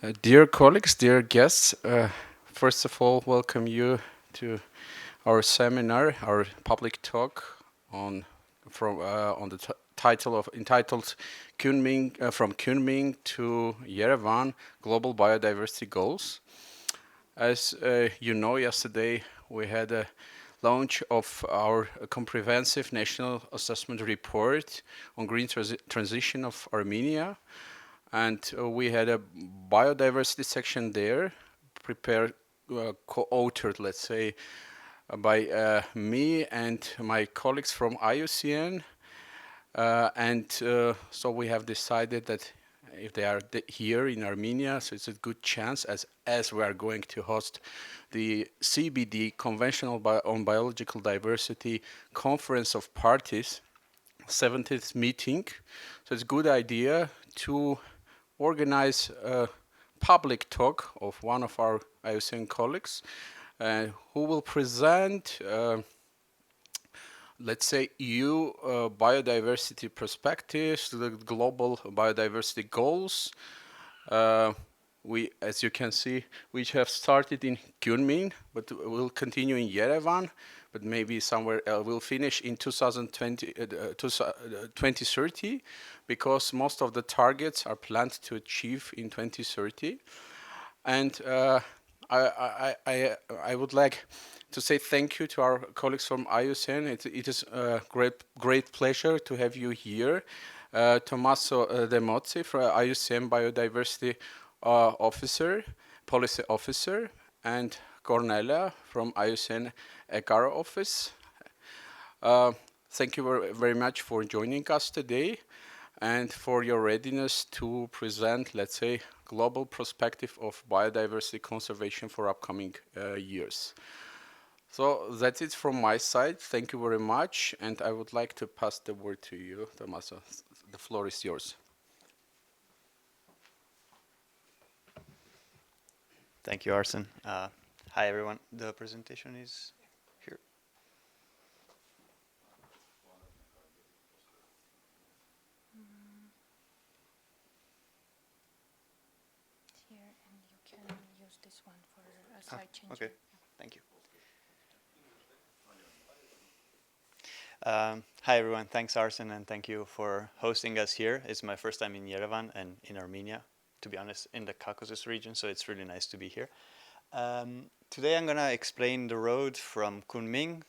Dear colleagues, dear guests, first of all, welcome you to our seminar, our public talk on the title of entitled from Kunming to Yerevan: Global Biodiversity Goals. As you know, yesterday we had a launch of our comprehensive national assessment report on green transition of Armenia. And we had a biodiversity section there, prepared, co-authored, let's say, by me and my colleagues from IUCN. So we have decided that if they are here in Armenia, so it's a good chance as we are going to host the CBD, Conventional on Biological Diversity Conference of Parties, 70th meeting. So it's a good idea to organize a public talk of one of our IUCN colleagues who will present, let's say, EU biodiversity perspectives, the global biodiversity goals. As you can see, we have started in Kunming, but we'll continue in Yerevan, but maybe somewhere else. We'll finish in 2030, because most of the targets are planned to achieve in 2030. And I would like to say thank you to our colleagues from IUCN. It is a great pleasure to have you here. Tommaso Demozzi from IUCN Biodiversity Policy Officer, and Cornelia from IUCN ECAR Office. Thank you very much for joining us today and for your readiness to present, let's say, global perspective of biodiversity conservation for upcoming years. So that's it from my side. Thank you very much. And I would like to pass the word to you, Tommaso. The floor is yours. Thank you, Arsen. Hi, everyone. The presentation is here. Here, and you can use this one for a slide change. Okay, thank you. Hi, everyone. Thanks, Arsen, and thank you for hosting us here. It's my first time in Yerevan and in Armenia, to be honest, in the Caucasus region, so it's really nice to be here. Today I'm going to explain the road from Kunming,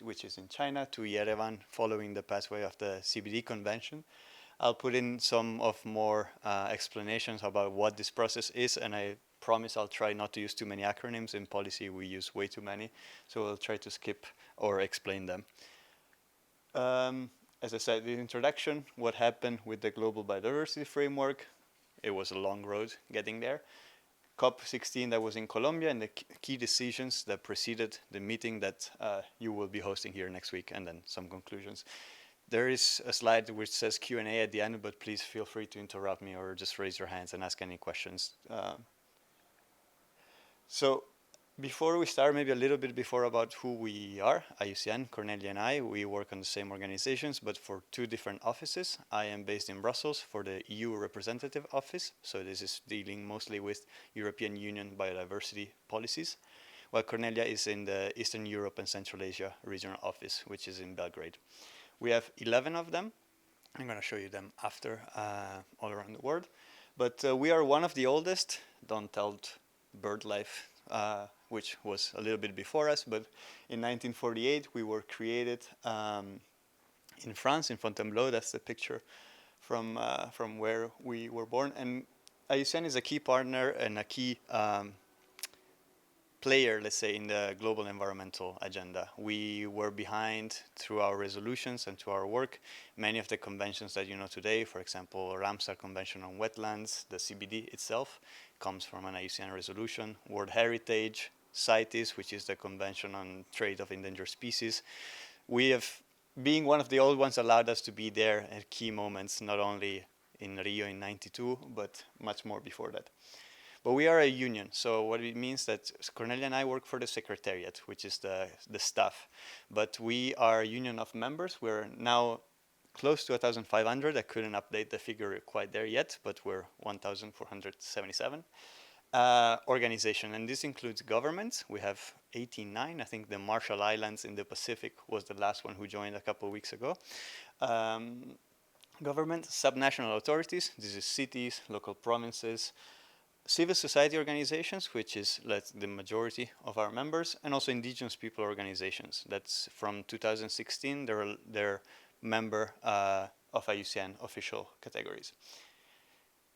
which is in China, to Yerevan, following the pathway of the CBD convention. I'll put in some of more explanations about what this process is, and I promise I'll try not to use too many acronyms. In policy, we use way too many, so I'll try to skip or explain them. As I said, the introduction, what happened with the Global Biodiversity Framework. It was a long road getting there. COP16 that was in Colombia, and the key decisions that preceded the meeting that you will be hosting here next week, and then some conclusions. There is a slide which says Q&A at the end, but please feel free to interrupt me or just raise your hands and ask any questions. So before we start, maybe a little bit before about who we are. IUCN, Cornelia and I, we work on the same organizations, but for two different offices. I am based in Brussels for the EU Representative Office, so this is dealing mostly with European Union biodiversity policies, while Cornelia is in the Eastern Europe and Central Asia Regional Office, which is in Belgrade. We have 11 of them. I'm going to show you them after all around the world. But we are one of the oldest, don't tell BirdLife, which was a little bit before us, but in 1948 we were created in France, in Fontainebleau. That's the picture from where we were born. And IUCN is a key partner and a key player, let's say, in the global environmental agenda. We were behind, through our resolutions and through our work, many of the conventions that you know today. For example, Ramsar Convention on Wetlands, the CBD itself comes from an IUCN resolution. World Heritage, CITES, which is the Convention on Trade of Endangered Species. We have, being one of the old ones, allowed us to be there at key moments, not only in Rio in '92, but much more before that. But we are a union, so what it means that Cornelia and I work for the Secretariat, which is the staff. But we are a union of members. We're now close to 1,500. I couldn't update the figure quite there yet, but we're 1,477 organization. And this includes governments. We have 89. I think the Marshall Islands in the Pacific was the last one who joined a couple of weeks ago. Government, subnational authorities, this is cities, local provinces, civil society organizations, which is the majority of our members, and also indigenous people organizations. That's from 2016, they're member of IUCN official categories.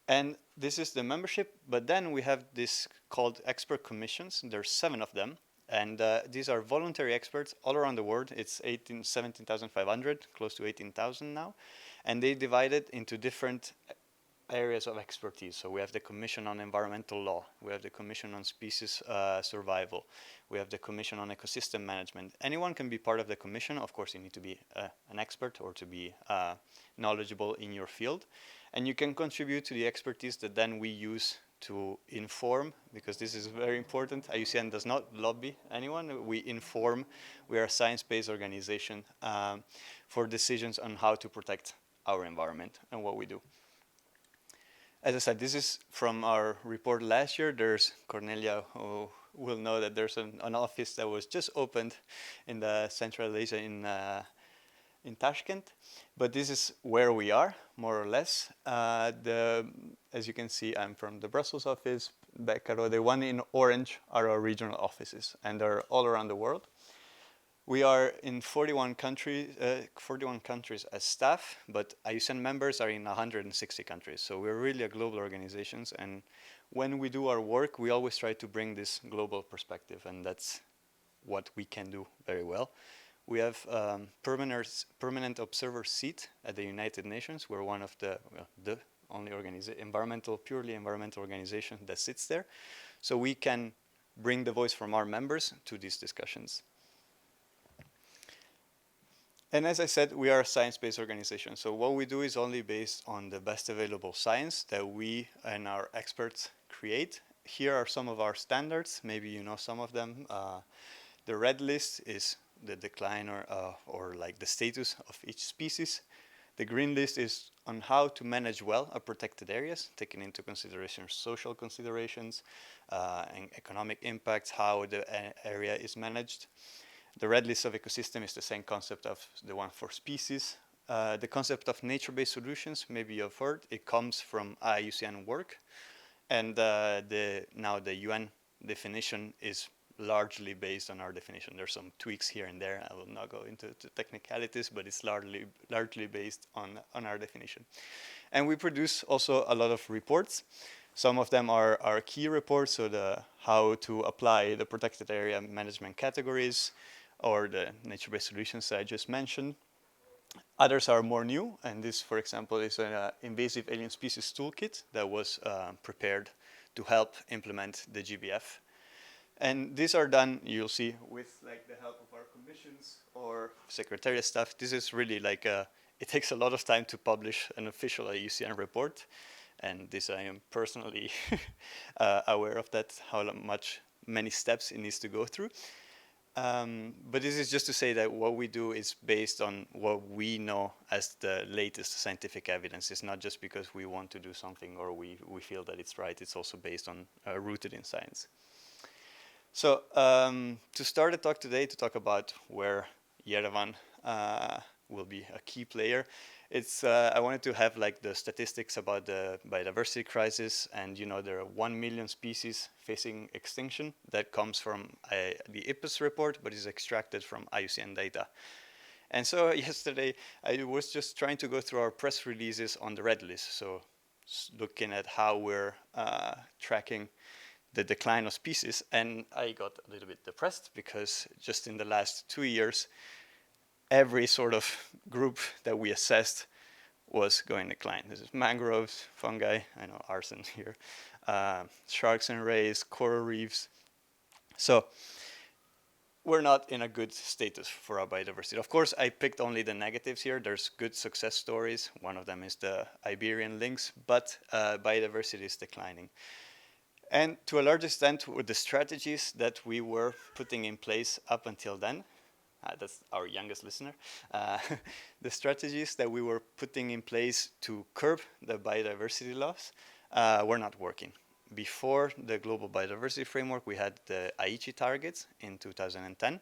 And this is the membership, but then we have this called expert commissions. There's 7 of them, and these are voluntary experts all around the world. It's 17,500, close to 18,000 now, and they divide it into different areas of expertise. So we have the Commission on Environmental Law, we have the Commission on Species Survival, we have the Commission on Ecosystem Management. Anyone can be part of the commission. Of course, you need to be an expert or to be knowledgeable in your field. And you can contribute to the expertise that then we use to inform, because this is very important. IUCN does not lobby anyone. We inform. We are a science-based organization for decisions on how to protect our environment and what we do. As I said, this is from our report last year. There's Cornelia, who will know that there's an office that was just opened in the Central Asia in Tashkent. But this is where we are, more or less. As you can see, I'm from the Brussels office. The one in orange are our regional offices, and they're all around the world. We are in 41 countries as staff, but IUCN members are in 160 countries. So we're really a global organization, and when we do our work, we always try to bring this global perspective, and that's what we can do very well. We have permanent observer seat at the United Nations. We're one of the only purely environmental organization that sits there. So we can bring the voice from our members to these discussions. And as I said, we are a science-based organization. So what we do is only based on the best available science that we and our experts create. Here are some of our standards. Maybe you know some of them. The red list is the decline or like the status of each species. The green list is on how to manage well our protected areas, taking into consideration social considerations and economic impacts, how the area is managed. The red list of ecosystem is the same concept of the one for species. The concept of nature-based solutions, maybe you've heard, it comes from IUCN work. And now the UN definition is largely based on our definition. There's some tweaks here and there. I will not go into technicalities, but it's largely based on our definition. And we produce also a lot of reports. Some of them are our key reports, so how to apply the protected area management categories, or the nature-based solutions that I just mentioned. Others are more new, and this, for example, is an invasive alien species toolkit that was prepared to help implement the GBF. And these are done, you'll see, with like the help of our commissions or secretariat staff. This is really like it takes a lot of time to publish an official IUCN report, and this I am personally aware of that, how many steps it needs to go through. But this is just to say that what we do is based on what we know as the latest scientific evidence. It's not just because we want to do something or we feel that it's right. It's also based on rooted in science. So to start the talk today, to talk about where Yerevan will be a key player, I wanted to have like the statistics about the biodiversity crisis, and there are 1 million species facing extinction. That comes from the IPBES report, but is extracted from IUCN data. And so yesterday I was just trying to go through our press releases on the red list, so looking at how we're tracking the decline of species, and I got a little bit depressed because just in the last 2 years, every sort of group that we assessed was going decline. This is mangroves, fungi, I know arson here, sharks and rays, coral reefs. So we're not in a good status for our biodiversity. Of course, I picked only the negatives here. There's good success stories. One of them is the Iberian lynx, but biodiversity is declining. And to a large extent, with the strategies that we were putting in place up until then, that's our youngest listener, the strategies that we were putting in place to curb the biodiversity loss were not working. Before the Global Biodiversity Framework, we had the Aichi targets in 2010,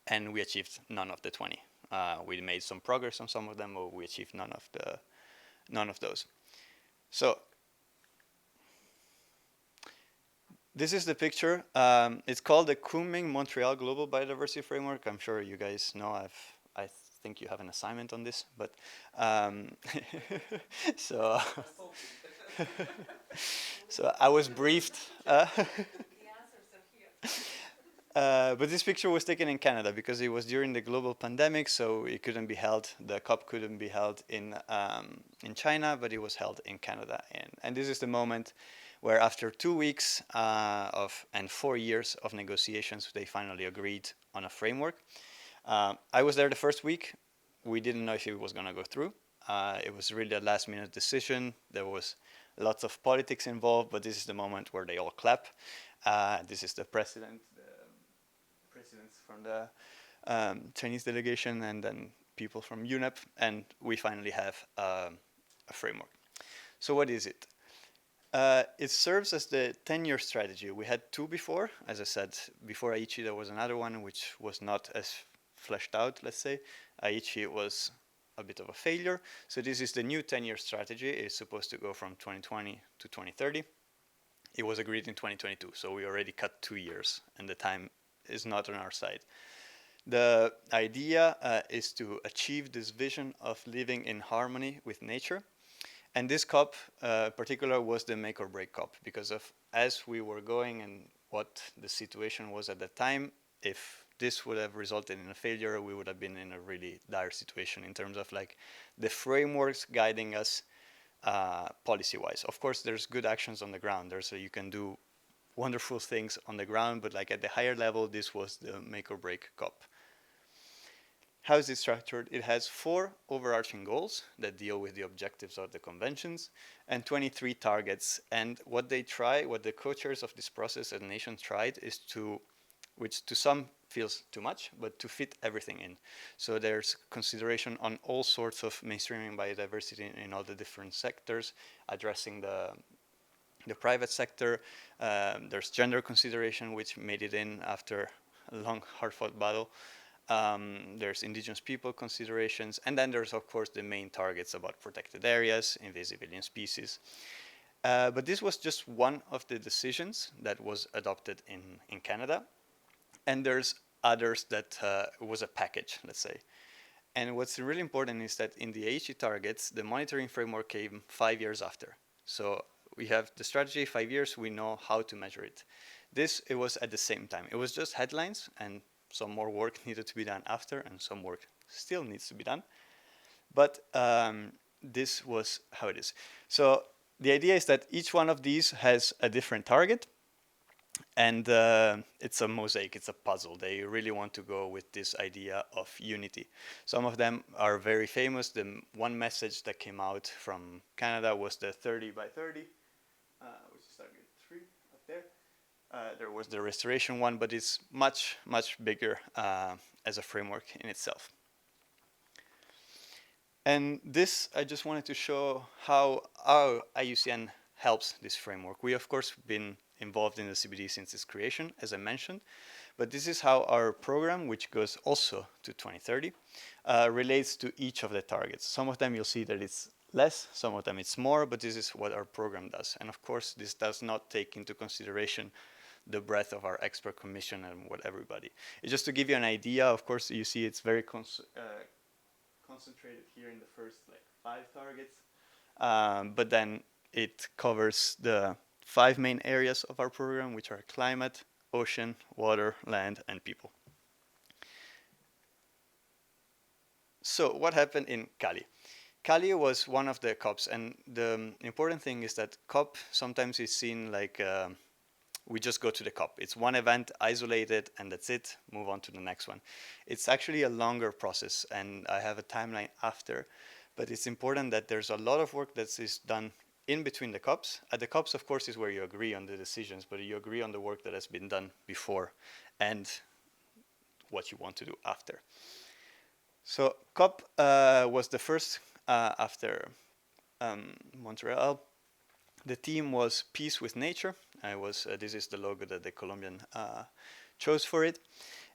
and we achieved none of the 20. We made some progress on some of them, but we achieved none of those. So this is the picture. It's called the Kunming-Montreal Global Biodiversity Framework. I'm sure you guys know. I think you have an assignment on this, but so so I was briefed. But this picture was taken in Canada because it was during the global pandemic, so it couldn't be held. The COP couldn't be held in China, but it was held in Canada. And this is the moment where, after 2 weeks and 4 years of negotiations, they finally agreed on a framework. I was there the first week. We didn't know if it was going to go through. It was really a last-minute decision. There was lots of politics involved, but this is the moment where they all clap. This is the presidents from the Chinese delegation, and then people from UNEP, and we finally have a framework. So what is it? It serves as the 10-year strategy. We had 2 before. As I said, before Aichi there was another one which was not as fleshed out, let's say. Aichi was a bit of a failure. So this is the new 10-year strategy. It's supposed to go from 2020 to 2030. It was agreed in 2022, so we already cut 2 years, and the time is not on our side. The idea is to achieve this vision of living in harmony with nature. And this COP particular was the make or break COP, because of as we were going and what the situation was at that time, if this would have resulted in a failure, we would have been in a really dire situation in terms of like the frameworks guiding us policy-wise. Of course, there's good actions on the ground. You can do wonderful things on the ground, but like at the higher level, this was the make or break COP. How is it structured? It has 4 overarching goals that deal with the objectives of the conventions and 23 targets. And what the co-chairs of this process at the nation tried is to, which to some feels too much, but to fit everything in. So there's consideration on all sorts of mainstreaming biodiversity in all the different sectors, addressing the private sector. There's gender consideration, which made it in after a long, hard-fought battle. There's indigenous people considerations, and then there's of course the main targets about protected areas, invasive alien species. But this was just one of the decisions that was adopted in Canada, and there's others that was a package, let's say. And what's really important is that in the Aichi targets, the monitoring framework came 5 years after. So we have the strategy, 5 years, we know how to measure it. It was at the same time. It was just headlines, and some more work needed to be done after, and some work still needs to be done. But this was how it is. So the idea is that each one of these has a different target, and it's a mosaic, it's a puzzle. They really want to go with this idea of unity. Some of them are very famous. The one message that came out from Canada was the 30 by 30, which is target 3 up there. There was the restoration one, but it's much, much bigger as a framework in itself. And this, I just wanted to show how our IUCN helps this framework. We, of course, been involved in the CBD since its creation, as I mentioned, but this is how our program, which goes also to 2030, relates to each of the targets. Some of them you'll see that it's less, some of them it's more, but this is what our program does. And of course, this does not take into consideration the breadth of our expert commission and what everybody. It's just to give you an idea. Of course, you see it's very concentrated here in the first 5 targets, but then it covers the 5 main areas of our program, which are climate, ocean, water, land, and people. So what happened in Cali? Cali was one of the COPs, and the important thing is that COP sometimes is seen like we just go to the COP. It's one event, isolated, and that's it, move on to the next one. It's actually a longer process, and I have a timeline after, but it's important that there's a lot of work that is done in between the COPs. At the COPs, of course, is where you agree on the decisions, but you agree on the work that has been done before. And what you want to do after. So COP was the first after Montreal. The theme was Peace with Nature. This is the logo that the Colombian chose for it.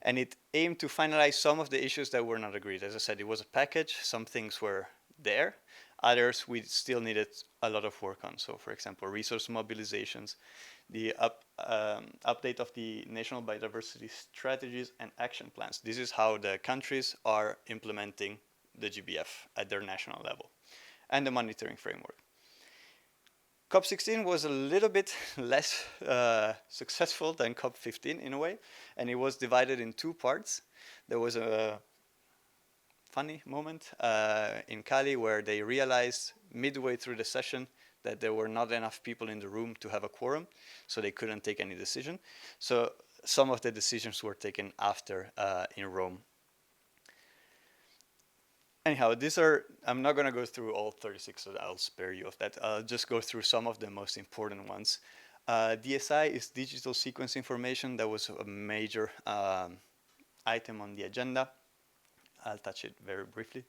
And it aimed to finalize some of the issues that were not agreed. As I said, it was a package. Some things were there. Others we still needed a lot of work on. So, for example, resource mobilizations, the update of the national biodiversity strategies and action plans. This is how the countries are implementing the GBF at their national level, and the monitoring framework. COP16 was a little bit less successful than COP15 in a way, and it was divided in two parts. There was a funny moment in Cali where they realized midway through the session that there were not enough people in the room to have a quorum, so they couldn't take any decision. So some of the decisions were taken after in Rome. Anyhow, I'm not going to go through all 36, so I'll spare you of that. I'll just go through some of the most important ones. DSI is digital sequence information. That was a major item on the agenda. I'll touch it very briefly.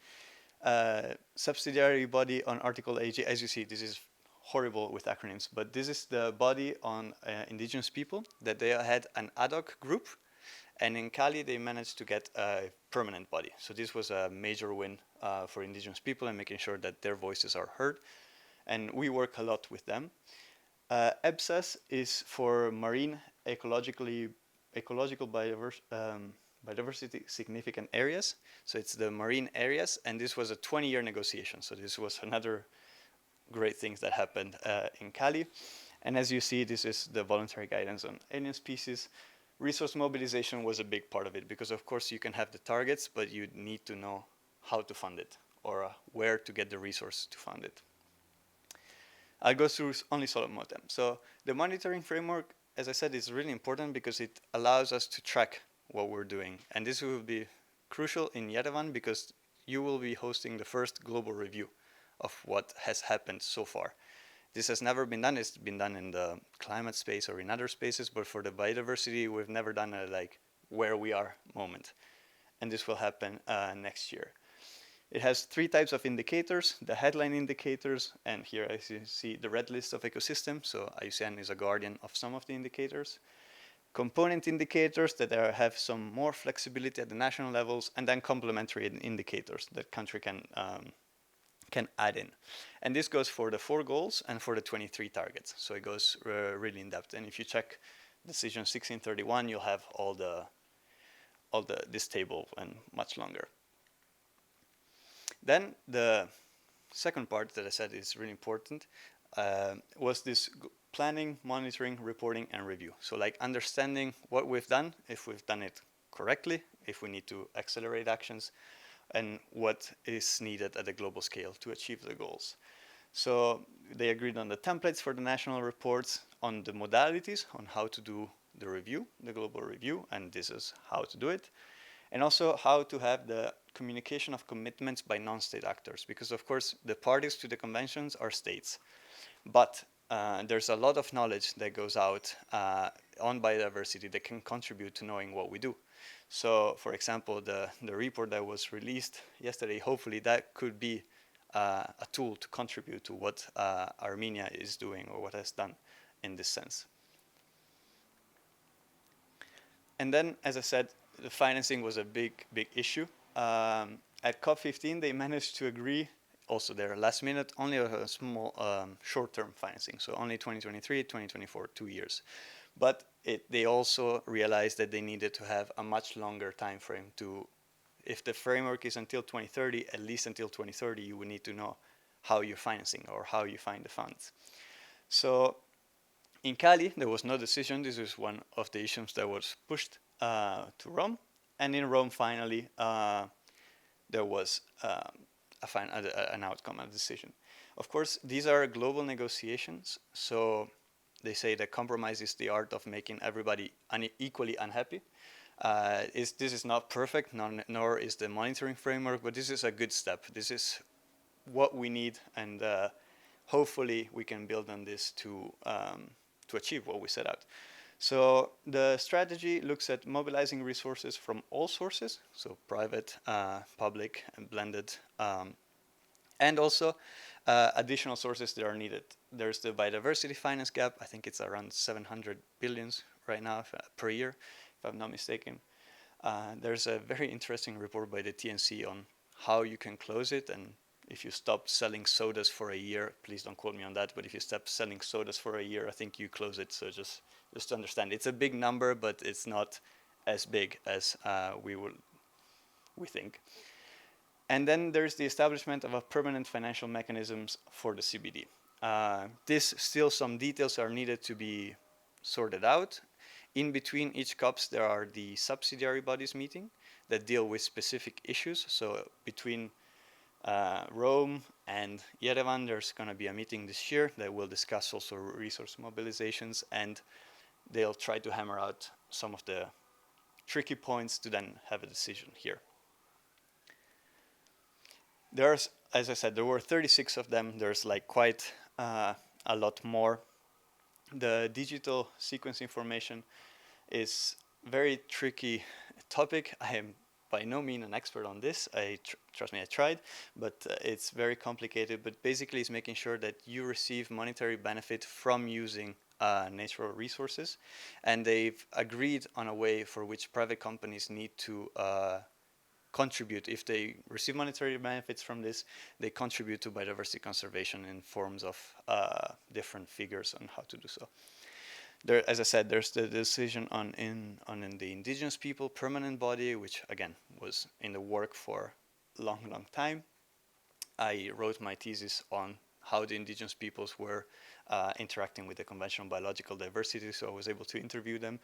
Subsidiary body on Article AG. As you see, this is horrible with acronyms, but this is the body on indigenous people that they had an ad hoc group. And in Cali, they managed to get a permanent body. So this was a major win for indigenous people and making sure that their voices are heard. And we work a lot with them. EBSAS is for marine ecological biodiversity significant areas. So it's the marine areas. And this was a 20-year negotiation. So this was another great thing that happened in Cali. And as you see, this is the voluntary guidance on alien species. Resource mobilization was a big part of it because, of course, you can have the targets, but you need to know how to fund it or where to get the resource to fund it. I'll go through only some of them. So the monitoring framework, as I said, is really important because it allows us to track what we're doing. And this will be crucial in Yerevan because you will be hosting the first global review of what has happened so far. This has never been done. It's been done in the climate space or in other spaces, but for the biodiversity, we've never done a like where we are moment. And this will happen next year. It has 3 types of indicators, the headline indicators, and here as you see the red list of ecosystems. So IUCN is a guardian of some of the indicators. Component indicators that have some more flexibility at the national levels, and then complementary indicators that country can add in. And this goes for the 4 goals and for the 23 targets. So it goes really in depth. And if you check decision 1631, you'll have all this table and much longer. Then the second part that I said is really important was this planning, monitoring, reporting, and review. So like understanding what we've done, if we've done it correctly, if we need to accelerate actions, and what is needed at a global scale to achieve the goals. So they agreed on the templates for the national reports, on the modalities, on how to do the review, the global review, and this is how to do it. And also how to have the communication of commitments by non-state actors, because of course the parties to the conventions are states. But there's a lot of knowledge that goes out on biodiversity that can contribute to knowing what we do. So, for example, the report that was released yesterday, hopefully that could be a tool to contribute to what Armenia is doing or what has done in this sense. And then, as I said, the financing was a big issue. At COP15, they managed to agree, also there last minute, only a small short-term financing, so only 2023, 2024, 2 years. But they also realized that they needed to have a much longer time frame to, if the framework is until 2030, at least until 2030, you would need to know how you're financing or how you find the funds. So in Cali, there was no decision. This is one of the issues that was pushed to Rome. And in Rome, finally, there was an outcome, a decision. Of course, these are global negotiations, so they say that compromise is the art of making everybody equally unhappy. This is not perfect, nor is the monitoring framework, but this is a good step. This is what we need, and hopefully we can build on this to achieve what we set out. So the strategy looks at mobilizing resources from all sources, so private, public, and blended, and also additional sources that are needed. There's the biodiversity finance gap. I think it's around 700 billions right now per year, if I'm not mistaken. There's a very interesting report by the TNC on how you can close it, and if you stop selling sodas for a year, please don't quote me on that, but if you stop selling sodas for a year, I think you close it. So just to understand, it's a big number, but it's not as big as we think. And then there's the establishment of a permanent financial mechanisms for the CBD. This still some details are needed to be sorted out. In between each COPs, there are the subsidiary bodies meeting that deal with specific issues. So between Rome and Yerevan, there's going to be a meeting this year that will discuss also resource mobilizations, and they'll try to hammer out some of the tricky points to then have a decision here. There's, as I said, there were 36 of them. There's like quite a lot more. The digital sequence information is very tricky topic. I am by no means an expert on this. Trust me, I tried, but it's very complicated. But basically, it's making sure that you receive monetary benefit from using natural resources, and they've agreed on a way for which private companies need to contribute. If they receive monetary benefits from this, they contribute to biodiversity conservation in forms of different figures on how to do so. There, as I said, there's the decision on the indigenous people permanent body, which again was in the work for a long time. I wrote my thesis on how the indigenous peoples were interacting with the Convention on Biological Diversity, so I was able to interview them,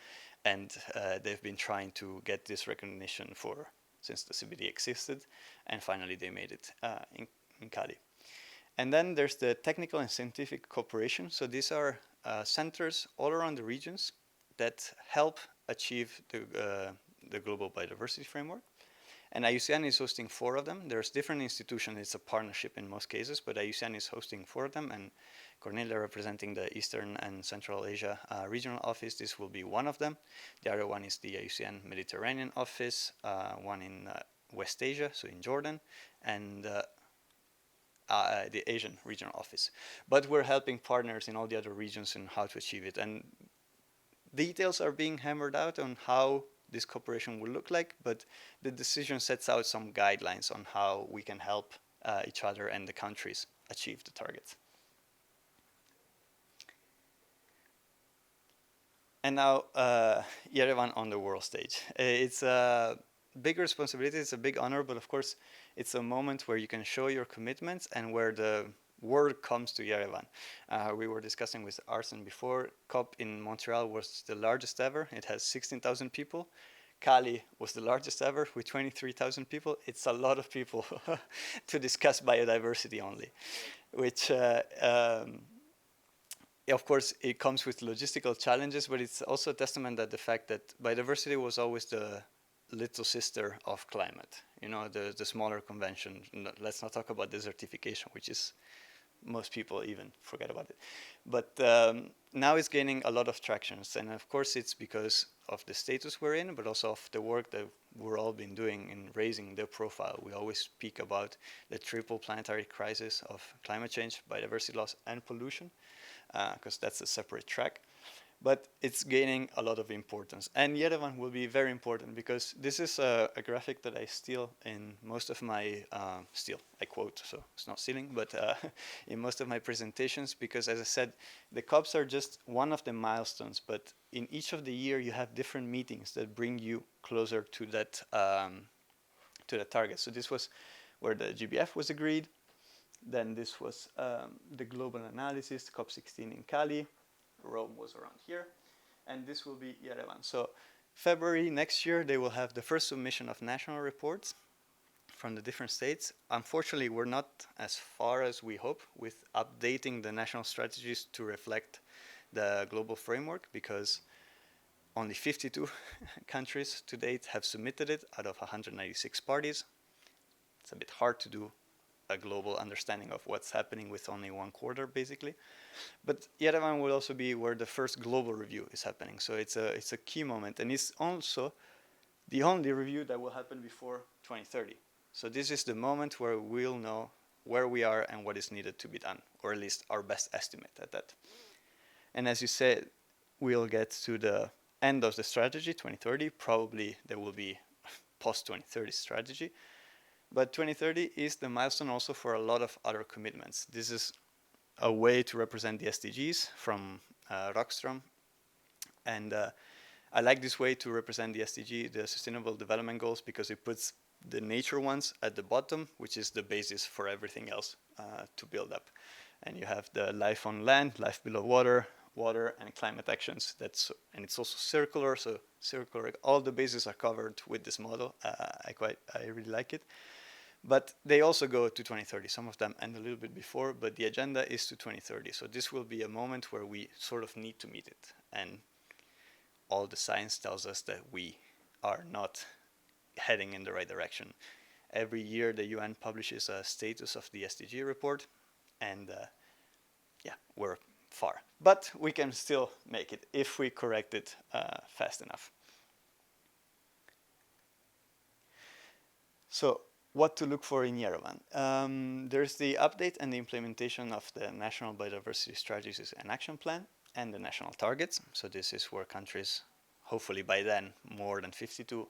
and they've been trying to get this recognition since the CBD existed, and finally they made it in Cali. And then there's the technical and scientific cooperation. So these are centers all around the regions that help achieve the global biodiversity framework. And IUCN is hosting 4 of them. There's different institutions. It's a partnership in most cases, but IUCN is hosting 4 of them. And Cornelia, representing the Eastern and Central Asia regional office, this will be one of them. The other one is the IUCN Mediterranean office, one in West Asia, so in Jordan, and the Asian regional office. But we're helping partners in all the other regions in how to achieve it. And details are being hammered out on how this cooperation will look like, but the decision sets out some guidelines on how we can help each other and the countries achieve the targets. And now, Yerevan on the world stage. It's a big responsibility, it's a big honor, but of course, it's a moment where you can show your commitments and where the world comes to Yerevan. We were discussing with Arsen before, COP in Montreal was the largest ever. It has 16,000 people. Cali was the largest ever with 23,000 people. It's a lot of people to discuss biodiversity only, which of course, it comes with logistical challenges, but it's also a testament that the fact that biodiversity was always the little sister of climate, you know, the smaller convention. Let's not talk about desertification, which is, most people even forget about it. But now it's gaining a lot of traction. And of course, it's because of the status we're in, but also of the work that we're all been doing in raising their profile. We always speak about the triple planetary crisis of climate change, biodiversity loss, and pollution, because that's a separate track. But it's gaining a lot of importance. And Yerevan will be very important because this is a graphic that I steal in most of my, I quote, so it's not stealing, but in most of my presentations, because as I said, the COPs are just one of the milestones, but in each of the year you have different meetings that bring you closer to that target. So this was where the GBF was agreed. Then this was the global analysis, COP16 in Cali. Rome was around here, and this will be Yerevan. So February next year, they will have the first submission of national reports from the different states. Unfortunately, we're not as far as we hope with updating the national strategies to reflect the global framework, because only 52 countries to date have submitted it out of 196 parties. It's a bit hard to do a global understanding of what's happening with only 1/4, basically. But Yerevan will also be where the first global review is happening. So it's a key moment, and it's also the only review that will happen before 2030. So this is the moment where we'll know where we are and what is needed to be done, or at least our best estimate at that. And as you said, we'll get to the end of the strategy, 2030. Probably there will be post-2030 strategy. But 2030 is the milestone also for a lot of other commitments. This is a way to represent the SDGs from Rockstrom. And I like this way to represent the SDG, the Sustainable Development Goals, because it puts the nature ones at the bottom, which is the basis for everything else to build up. And you have the life on land, life below water, water and climate actions. And it's also circular, so circular. All the bases are covered with this model. I really like it. But they also go to 2030. Some of them end a little bit before, but the agenda is to 2030. So this will be a moment where we sort of need to meet it. And all the science tells us that we are not heading in the right direction. Every year the UN publishes a status of the SDG report, and yeah, we're far. But we can still make it if we correct it fast enough. So what to look for in Yerevan? There's the update and the implementation of the National Biodiversity Strategies and Action Plan and the national targets. So this is where countries, hopefully by then, more than 52,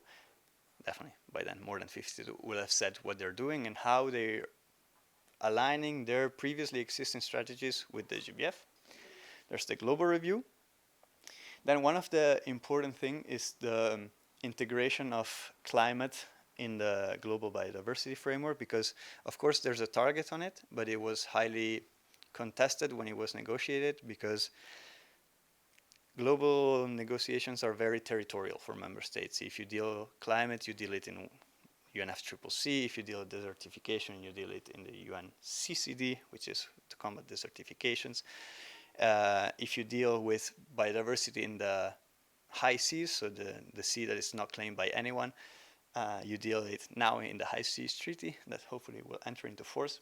definitely by then, more than 52, will have said what they're doing and how they're aligning their previously existing strategies with the GBF. There's the global review. Then one of the important things is the integration of climate in the global biodiversity framework, because of course there's a target on it, but it was highly contested when it was negotiated, because global negotiations are very territorial for member states. If you deal climate, you deal it in UNFCCC. If you deal with desertification, you deal it in the UNCCD, which is to combat desertifications. If you deal with biodiversity in the high seas, so the sea that is not claimed by anyone, you deal it now in the High Seas Treaty that hopefully will enter into force.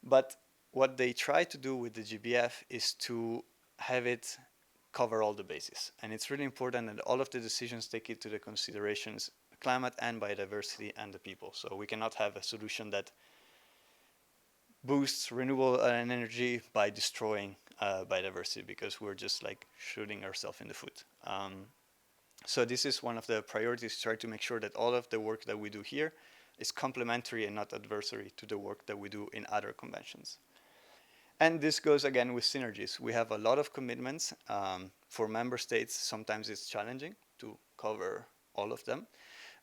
But what they try to do with the GBF is to have it cover all the bases. And it's really important that all of the decisions take into the considerations climate and biodiversity and the people. So we cannot have a solution that boosts renewable energy by destroying biodiversity, because we're just like shooting ourselves in the foot. So this is one of the priorities, try to make sure that all of the work that we do here is complementary and not adversary to the work that we do in other conventions. And this goes again with synergies. We have a lot of commitments. For member states, sometimes it's challenging to cover all of them.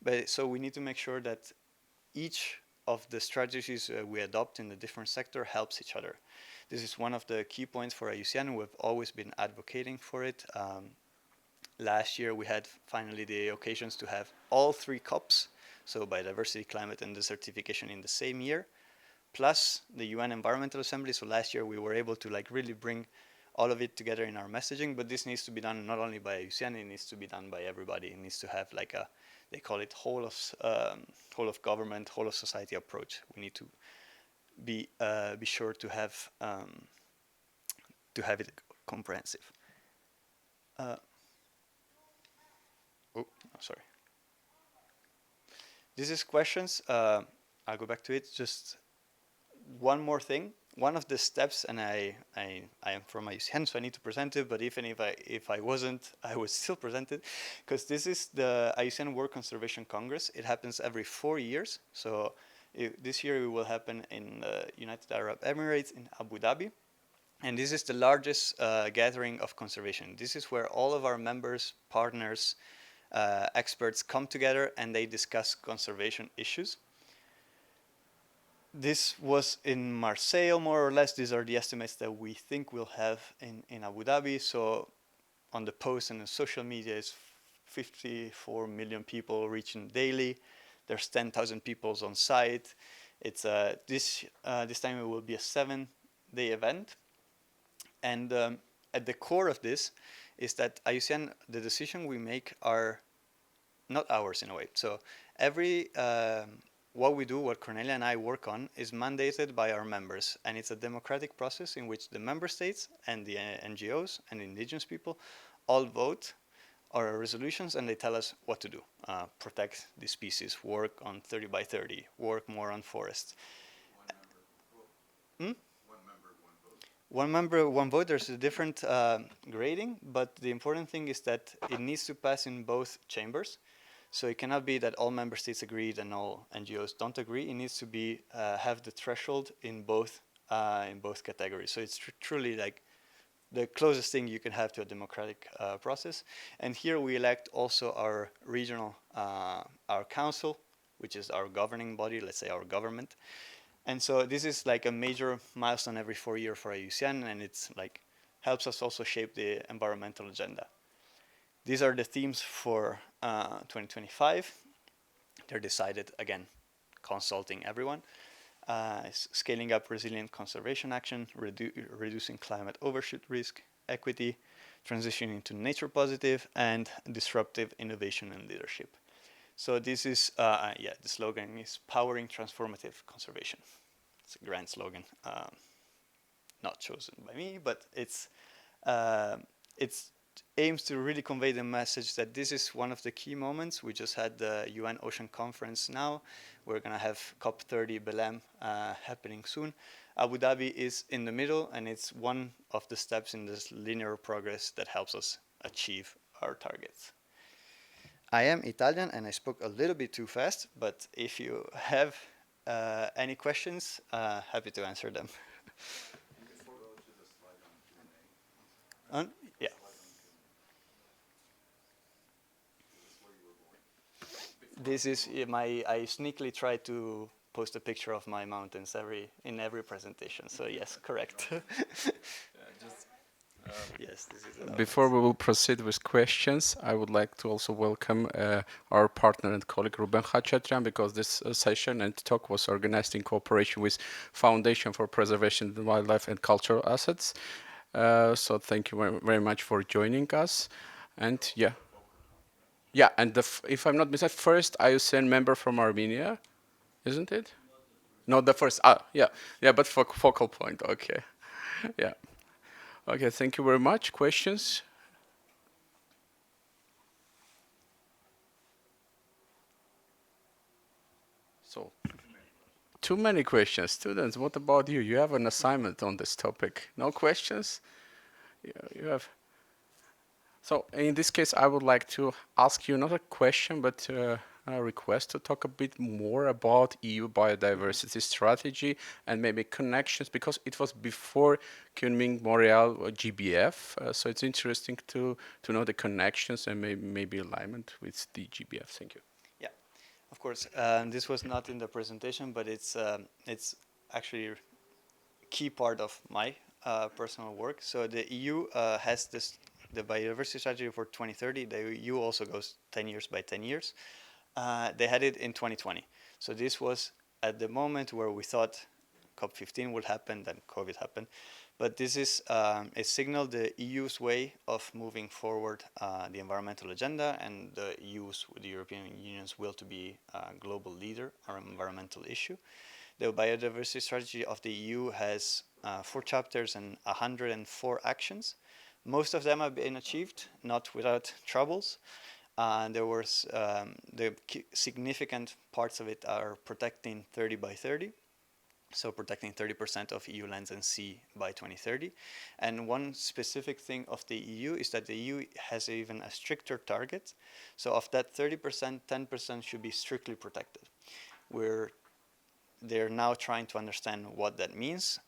But so we need to make sure that each of the strategies we adopt in the different sector helps each other. This is one of the key points for IUCN. We've always been advocating for it. Last year we had finally the occasions to have all 3 COPs, so biodiversity, climate and desertification in the same year, plus the UN Environmental Assembly. So last year we were able to like really bring all of it together in our messaging, but this needs to be done not only by IUCN, it needs to be done by everybody. It needs to have like a, they call it whole of government, whole of society approach. We need to be sure to have it comprehensive. Sorry. This is questions. I'll go back to it. Just one more thing. One of the steps, and I am from IUCN, so I need to present it. But even if I wasn't, I would still present it, because this is the IUCN World Conservation Congress. It happens every 4 years. So this year it will happen in the United Arab Emirates in Abu Dhabi. And this is the largest gathering of conservation. This is where all of our members, partners, experts come together and they discuss conservation issues. This was in Marseille, more or less. These are the estimates that we think we'll have in Abu Dhabi. So on the post and the social media is 54 million people reaching daily. There's 10,000 people on site. It's this time it will be a 7-day event. And at the core of this is that IUCN, the decision we make are not ours in a way. So every what we do, what Cornelia and I work on, is mandated by our members, and it's a democratic process in which the member states and the NGOs and indigenous people all vote our resolutions, and they tell us what to do. Protect the species, work on 30 by 30, work more on forests. One member, one vote. There's a different grading, but the important thing is that it needs to pass in both chambers. So it cannot be that all member states agreed and all NGOs don't agree. It needs to be have the threshold in both categories. So it's truly like the closest thing you can have to a democratic process. And here we elect also our regional, our council, which is our governing body, let's say our government. And so this is like a major milestone every 4 years for IUCN, and it's like helps us also shape the environmental agenda. These are the themes for 2025. They're decided, again, consulting everyone. Scaling up resilient conservation action, reducing climate overshoot risk, equity, transitioning to nature positive, and disruptive innovation and leadership. So this is, the slogan is powering transformative conservation. It's a grand slogan, not chosen by me, but it's aims to really convey the message that this is one of the key moments. We just had the UN Ocean Conference now. We're going to have COP30 Belém happening soon. Abu Dhabi is in the middle, and it's one of the steps in this linear progress that helps us achieve our targets. I am Italian, and I spoke a little bit too fast, but if you have any questions, happy to answer them. Yeah. This is I sneakily try to post a picture of my mountains in every presentation. So yes, correct. Yes, this is it. Before we will proceed with questions, I would like to also welcome our partner and colleague Ruben Hachatran, because this session and talk was organized in cooperation with Foundation for Preservation of Wildlife and Cultural Assets. So thank you very much for joining us. And and if I'm not mistaken, first IUCN member from Armenia, isn't it? No, the first. But focal point. Okay, yeah. Okay, thank you very much. Questions? So, too many questions. Students, what about you? You have an assignment on this topic. No questions? Yeah, you have. So, in this case, I would like to ask you not a question, but a request to talk a bit more about EU Biodiversity Strategy and maybe connections, because it was before Kunming-Montreal GBF. So it's interesting to know the connections and maybe alignment with the GBF. Thank you. Yeah, of course. This was not in the presentation, but it's actually a key part of my personal work. So the EU has the biodiversity strategy for 2030. The EU also goes 10 years by 10 years. They had it in 2020. So this was at the moment where we thought COP15 would happen, then COVID happened. But this is it signaled the EU's way of moving forward the environmental agenda, and the European Union's will to be a global leader on environmental issue. The biodiversity strategy of the EU has 4 chapters and 104 actions. Most of them have been achieved, not without troubles. There was the significant parts of it are protecting 30 by 30, so protecting 30% of EU lands and sea by 2030. And one specific thing of the EU is that the EU has even a stricter target. So of that 30%, 10% should be strictly protected. They're now trying to understand what that means.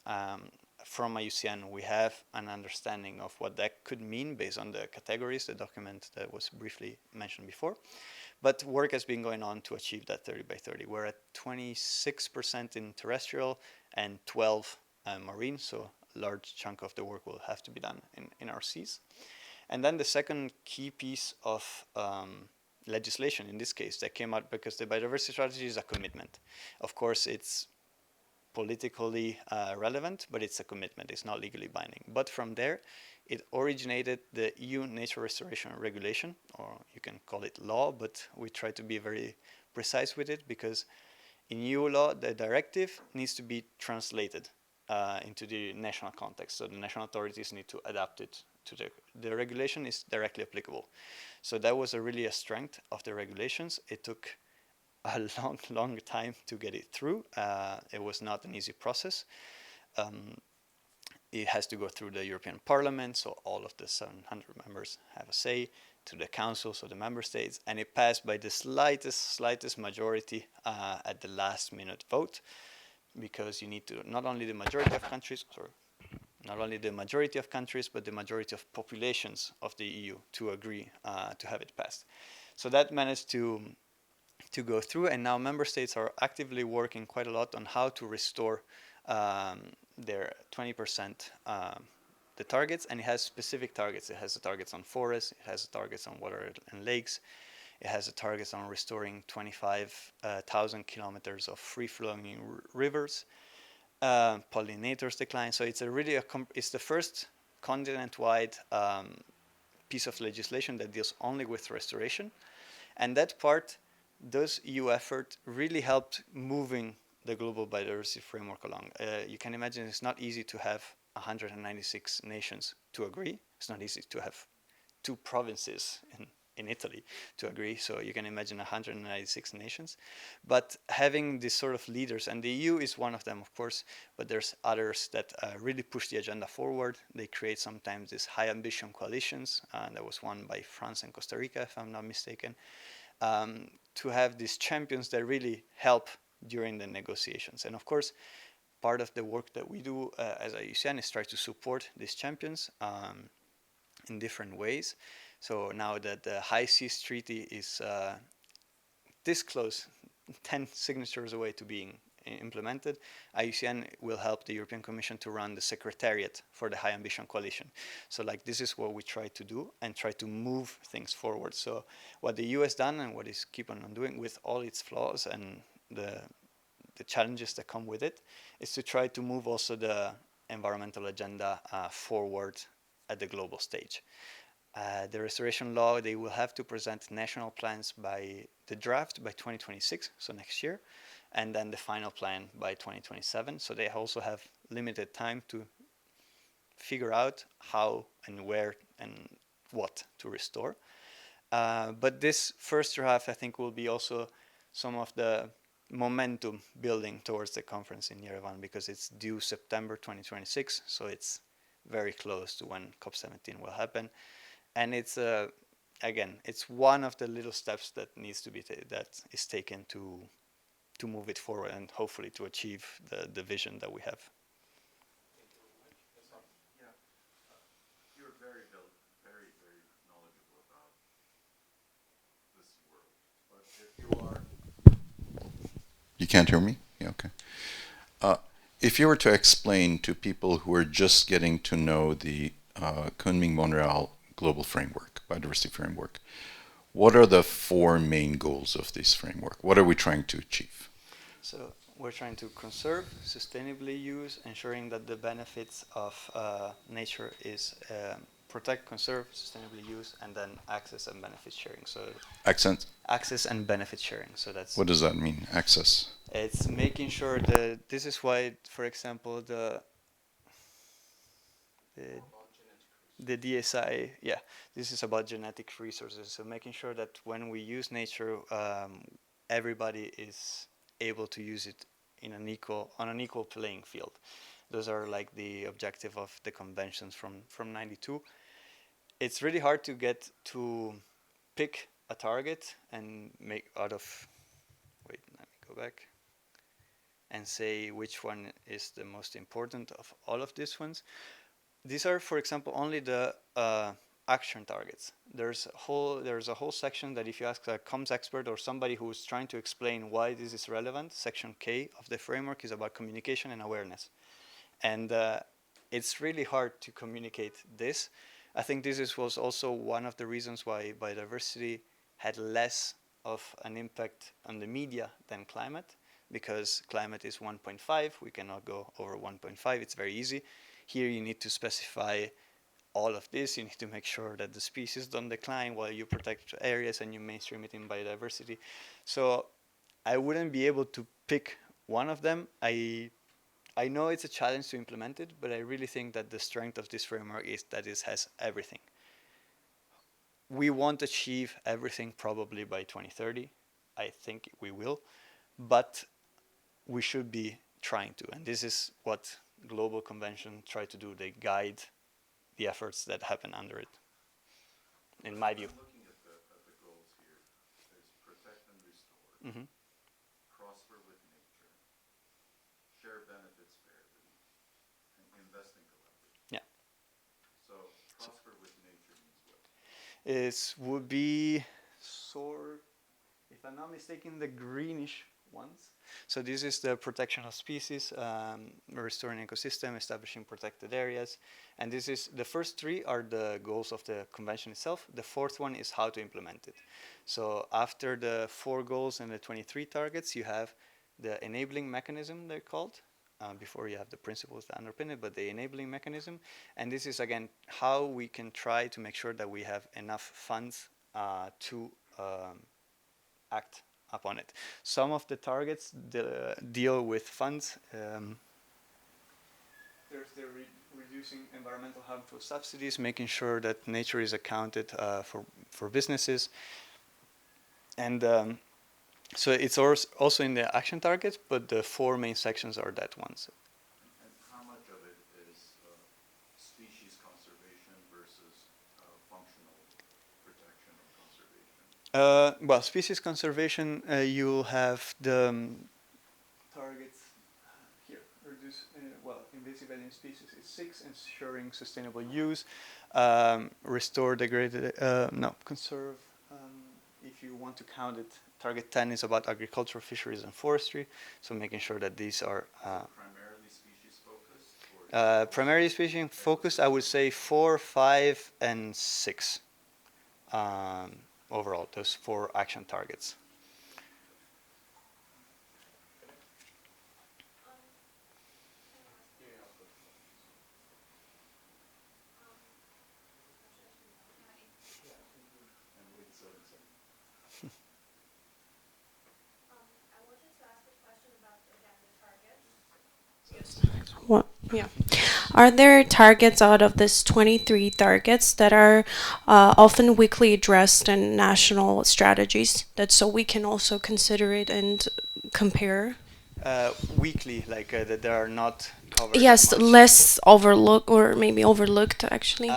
From IUCN, we have an understanding of what that could mean based on the categories, the document that was briefly mentioned before. But work has been going on to achieve that 30 by 30. We're at 26% in terrestrial and 12 marine, so a large chunk of the work will have to be done in our seas. And then the second key piece of legislation, in this case, that came out because the biodiversity strategy is a commitment. Of course, it's politically relevant, but it's a commitment. It's not legally binding. But from there, it originated the EU Nature Restoration Regulation, or you can call it law, but we try to be very precise with it because In EU law, the directive needs to be translated into the national context. So the national authorities need to adapt it to the regulation is directly applicable. So that was really a strength of the regulations. It took a long time to get it through. It was not an easy process. It has to go through the European Parliament, so all of the 700 members have a say, to the Council, so the member states, and it passed by the slightest majority at the last minute vote, because you need to not only the majority of countries, but the majority of populations of the EU to agree to have it passed. So that managed to go through, and now member states are actively working quite a lot on how to restore their 20% the targets, and it has specific targets. It has the targets on forests, it has the targets on water and lakes, it has the targets on restoring 25,000 kilometers of free-flowing rivers, pollinators decline. So it's it's the first continent-wide piece of legislation that deals only with restoration, and that part, those EU effort really helped moving the global biodiversity framework along. You can imagine it's not easy to have 196 nations to agree. It's not easy to have 2 provinces in Italy to agree. So you can imagine 196 nations. But having these sort of leaders, and the EU is one of them, of course, but there's others that really push the agenda forward. They create sometimes these high ambition coalitions. There was one by France and Costa Rica, if I'm not mistaken, to have these champions that really help during the negotiations. And of course, part of the work that we do as IUCN is try to support these champions in different ways. So now that the High Seas Treaty is this close, 10 signatures away to being implemented, IUCN will help the European Commission to run the secretariat for the High Ambition Coalition. So like this is what we try to do and try to move things forward. So what the EU has done and what is keep on doing with all its flaws and the challenges that come with it is to try to move also the environmental agenda forward at the global stage. The restoration law, they will have to present national plans by the draft by 2026, so next year, and then the final plan by 2027. So they also have limited time to figure out how and where and what to restore. But this first draft, I think, will be also some of the momentum building towards the conference in Yerevan, because it's due September 2026, so it's very close to when COP17 will happen. And it's again, it's one of the little steps that needs to be that is taken to move it forward and hopefully to achieve the vision that we have. You're very knowledgeable about this world. But if you are, you can't hear me? Yeah, okay. If you were to explain to people who are just getting to know the Kunming-Montreal global framework, biodiversity framework, what are the 4 main goals of this framework? What are we trying to achieve? So we're trying to conserve, sustainably use, ensuring that the benefits of nature is protect, conserve, sustainably use, and then access and benefit sharing. So access and benefit sharing. So that's what does that mean? Access. It's making sure that this is why, for example, the DSI, this is about genetic resources. So making sure that when we use nature, everybody is able to use it on an equal playing field. Those are like the objective of the conventions from 92. It's really hard to get to pick a target and make out of, wait, let me go back and say which one is the most important of all of these ones. These are, for example, only the action targets. There's a whole section that if you ask a comms expert or somebody who is trying to explain why this is relevant, section K of the framework is about communication and awareness. And it's really hard to communicate this. I think this was also one of the reasons why biodiversity had less of an impact on the media than climate, because climate is 1.5, we cannot go over 1.5, it's very easy. Here you need to specify all of this, you need to make sure that the species don't decline while you protect areas and you mainstream it in biodiversity. So I wouldn't be able to pick one of them. I know it's a challenge to implement it, but I really think that the strength of this framework is that it has everything. We won't achieve everything probably by 2030. I think we will, but we should be trying to. And this is what global convention try to do. They guide the efforts that happen under it, in my view. I'm looking at the goals here. There's protect and restore, Mm-hmm. prosper with nature, share benefits fairly, and invest in collaboration. Yeah. So prosper with nature means what? It would be if I'm not mistaken, the greenish ones. So this is the protection of species, restoring ecosystem, establishing protected areas. And this is, the first three are the goals of the convention itself. The fourth one is how to implement it. So after the 4 goals and the 23 targets, you have the enabling mechanism, they're called. Before you have the principles that underpin it, but the enabling mechanism. And this is, again, how we can try to make sure that we have enough funds to act upon it. Some of the targets deal with funds. There's the reducing environmental harmful subsidies, making sure that nature is accounted for businesses. And so it's also in the action targets, but the 4 main sections are that ones. And how much of it is species conservation versus functional protection or conservation? Well, species conservation, you'll have the targets here. Reduce, invasive alien species is 6, ensuring sustainable use. Restore degraded, conserve. If you want to count it, target 10 is about agriculture, fisheries, and forestry. So making sure that these are Primarily species focused? primarily species focused. I would say 4, 5, and 6. Overall, those 4 action targets. What? Yeah. Are there targets out of this 23 targets that are often weakly addressed in national strategies? That so we can also consider it and compare? Weekly, like that they are not covered. Yes, much. less overlooked or maybe overlooked actually.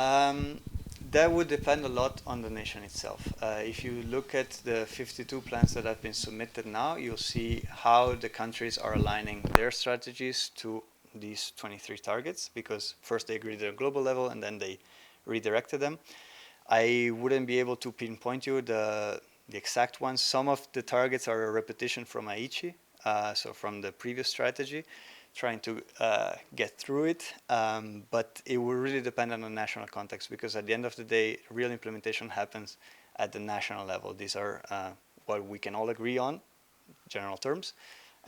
That would depend a lot on the nation itself. If you look at the 52 plans that have been submitted now, you'll see how the countries are aligning their strategies to these 23 targets, because first they agreed at a global level and then they redirected them. I wouldn't be able to pinpoint you the exact ones. Some of the targets are a repetition from Aichi, so from the previous strategy, trying to get through it, but it will really depend on the national context, because at the end of the day, real implementation happens at the national level. These are what we can all agree on, general terms,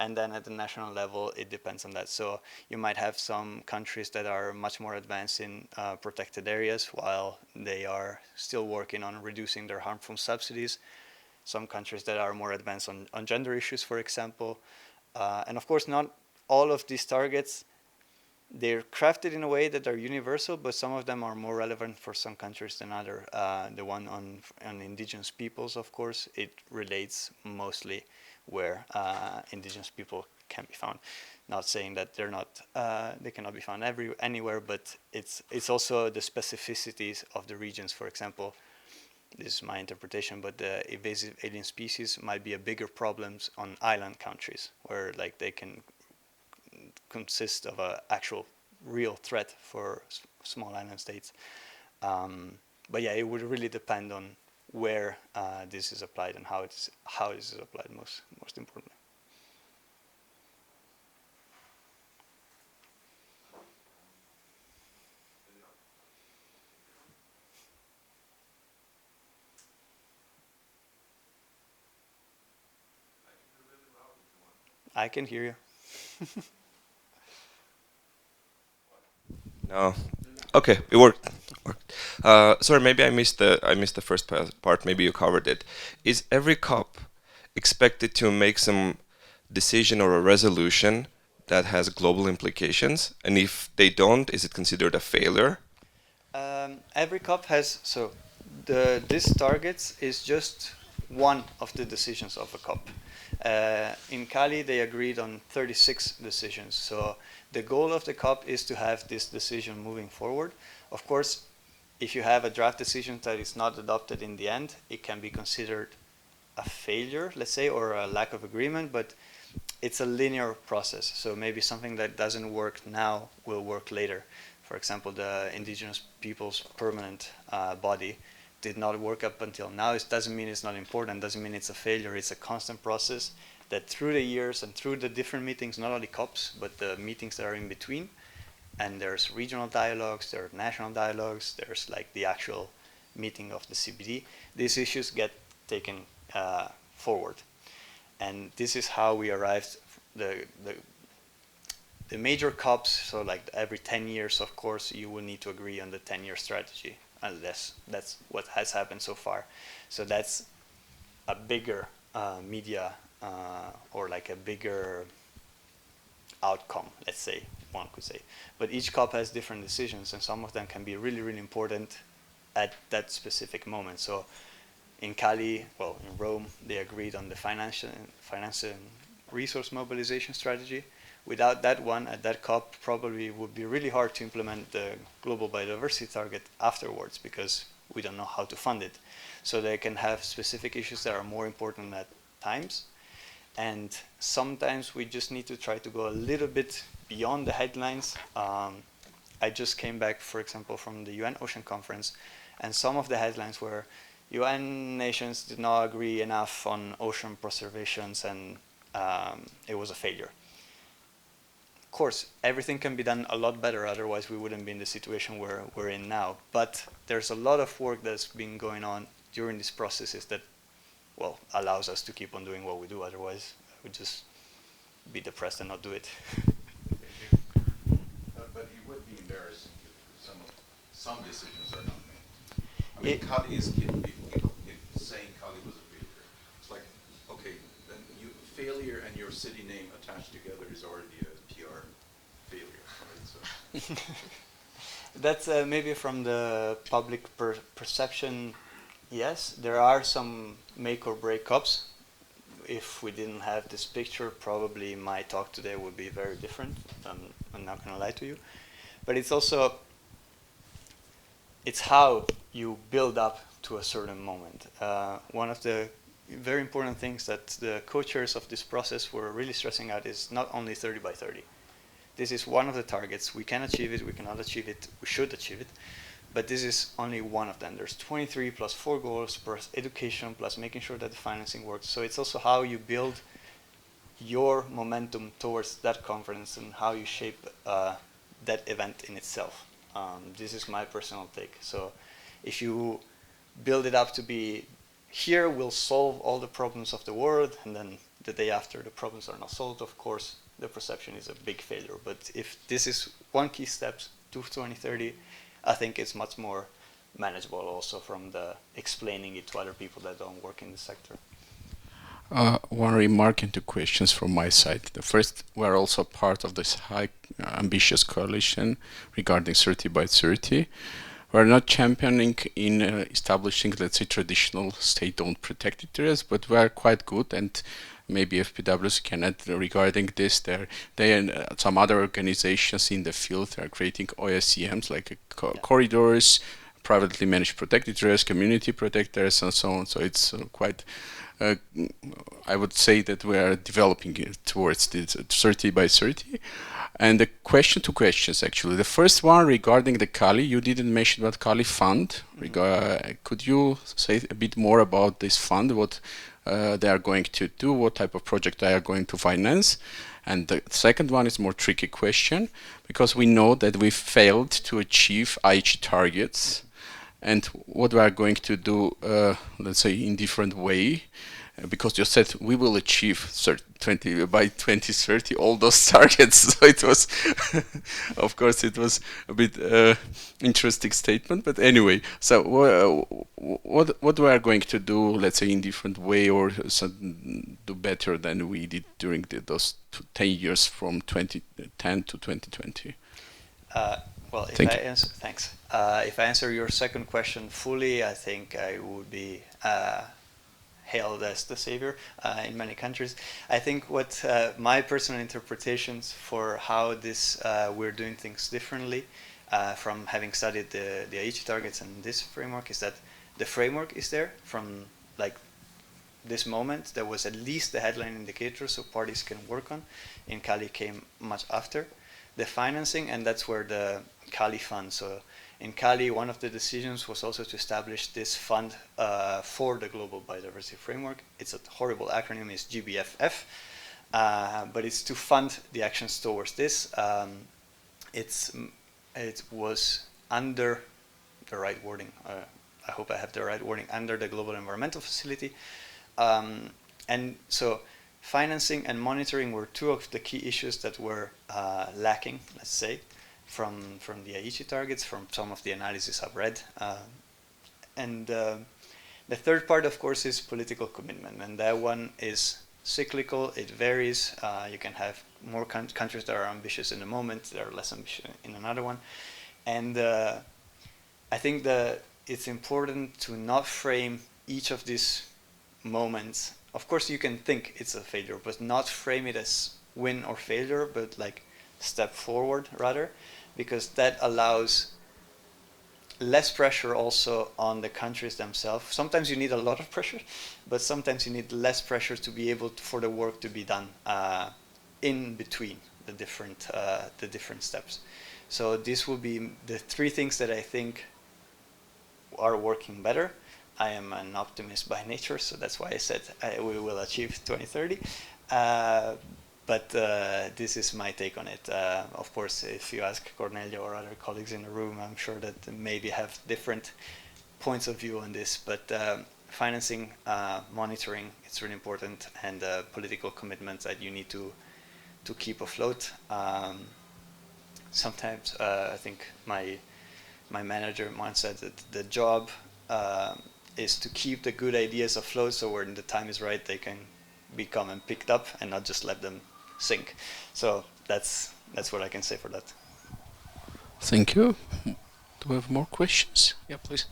and then at the national level, it depends on that. So you might have some countries that are much more advanced in protected areas, while they are still working on reducing their harmful subsidies. Some countries that are more advanced on gender issues, for example. And of course, not all of these targets, they're crafted in a way that are universal, but some of them are more relevant for some countries than other. The one on indigenous peoples, of course, it relates mostly where indigenous people can be found. Not saying that they're not, they cannot be found anywhere, but it's also the specificities of the regions. For example, this is my interpretation, but the invasive alien species might be a bigger problem on island countries, where like they can consist of an actual real threat for small island states. But yeah, it would really depend on where this is applied and how this is applied most importantly. I can hear you. No. Okay, it worked. Sorry, maybe I missed the first part. Maybe you covered it. Is every COP expected to make some decision or a resolution that has global implications? And if they don't, is it considered a failure? Every COP has, so this targets is just one of the decisions of a COP. In Cali, they agreed on 36 decisions. So the goal of the COP is to have this decision moving forward. Of course, if you have a draft decision that is not adopted in the end, it can be considered a failure, let's say, or a lack of agreement, but it's a linear process. So maybe something that doesn't work now will work later. For example, the Indigenous Peoples Permanent Body did not work up until now. It doesn't mean it's not important, doesn't mean it's a failure. It's a constant process that through the years and through the different meetings, not only COPs, but the meetings that are in between, and there's regional dialogues, there are national dialogues, there's like the actual meeting of the CBD, these issues get taken forward. And this is how we arrived, the major COPs, so like every 10 years, of course, you will need to agree on the 10-year strategy, unless that's what has happened so far. So that's a bigger media or like a bigger outcome, let's say, one could say. But each COP has different decisions, and some of them can be really, really important at that specific moment. So in Cali, well, in Rome, they agreed on the finance and resource mobilization strategy. Without that one, at that COP, probably would be really hard to implement the global biodiversity target afterwards, because we don't know how to fund it. So they can have specific issues that are more important at times. And sometimes we just need to try to go a little bit beyond the headlines. I just came back, for example, from the UN Ocean Conference, and some of the headlines were UN nations did not agree enough on ocean preservations, and it was a failure. Of course, everything can be done a lot better, otherwise we wouldn't be in the situation we're in now. But there's a lot of work that's been going on during these processes that, well, allows us to keep on doing what we do. Otherwise, I would just be depressed and not do it. But it would be embarrassing if some decisions are not made. I mean, Cali is saying Cali was a failure. It's like, okay, then failure and your city name attached together is already a PR failure, right? So. That's maybe from the public perception. Yes, there are some make or break COPs. If we didn't have this picture, probably my talk today would be very different. I'm not going to lie to you. But it's also, it's how you build up to a certain moment. One of the very important things that the co-chairs of this process were really stressing out is not only 30 by 30. This is one of the targets. We can achieve it, we cannot achieve it, we should achieve it. But this is only one of them. There's 23 plus 4 goals, plus education, plus making sure that the financing works. So it's also how you build your momentum towards that conference and how you shape that event in itself. This is my personal take. So if you build it up to be, here we'll solve all the problems of the world, and then the day after the problems are not solved, of course, the perception is a big failure. But if this is one key step to 2030, I think it's much more manageable also from the explaining it to other people that don't work in the sector. One remark and two questions from my side. The first, we're also part of this high ambitious coalition regarding 30 by 30. We're not championing in establishing, let's say, traditional state-owned protected areas, but we're quite good, and maybe FPWs can add regarding this. They and some other organizations in the field are creating OSCMs like corridors, privately managed protected areas, community protected areas, and so on. So it's quite, I would say that we are developing it towards this 30 by 30. And the two questions actually. The first one regarding the Cali, you didn't mention about Cali Fund. Could you say a bit more about this fund, what they are going to do, what type of project they are going to finance? And the second one is more tricky question, because we know that we failed to achieve Aichi targets, and what we are going to do, let's say, in different way. because you said we will achieve 20 by 2030 all those targets. So it was, of course, it was a bit interesting statement. But anyway, so what we are going to do, let's say, in different way, or do better than we did during those 10 years from 2010 to 2020? Well, if Thank I you. answer, thanks. If I answer your second question fully, I think I would be hailed as the savior in many countries. I think what my personal interpretations for how this we're doing things differently from having studied the Aichi targets and this framework is that the framework is there from like this moment. There was at least the headline indicator so parties can work on. In Cali came much after. The financing, and that's where the Cali fund. So in Cali, one of the decisions was also to establish this fund for the Global Biodiversity Framework. It's a horrible acronym, it's GBFF, but it's to fund the actions towards this. It was under the right wording, I hope I have the right wording, under the Global Environmental Facility. And so financing and monitoring were two of the key issues that were lacking, let's say, from the Aichi targets, from some of the analysis I've read. And the third part, of course, is political commitment. And that one is cyclical, it varies. You can have more countries that are ambitious in a moment, that are less ambitious in another one. And I think that it's important to not frame each of these moments. Of course, you can think it's a failure, but not frame it as win or failure, but like step forward rather, because that allows less pressure also on the countries themselves. Sometimes you need a lot of pressure, but sometimes you need less pressure to be able for the work to be done in between the different steps. So this will be the three things that I think are working better. I am an optimist by nature, so that's why I said we will achieve 2030. But this is my take on it. Of course, if you ask Cornelia or other colleagues in the room, I'm sure that they maybe have different points of view on this. But financing, monitoring, it's really important, and political commitments that you need to keep afloat. Sometimes I think my manager once said that the job is to keep the good ideas afloat, so when the time is right, they can become and picked up, and not just let them sink. So that's what I can say for that. Thank you. Do we have more questions? Yeah, please.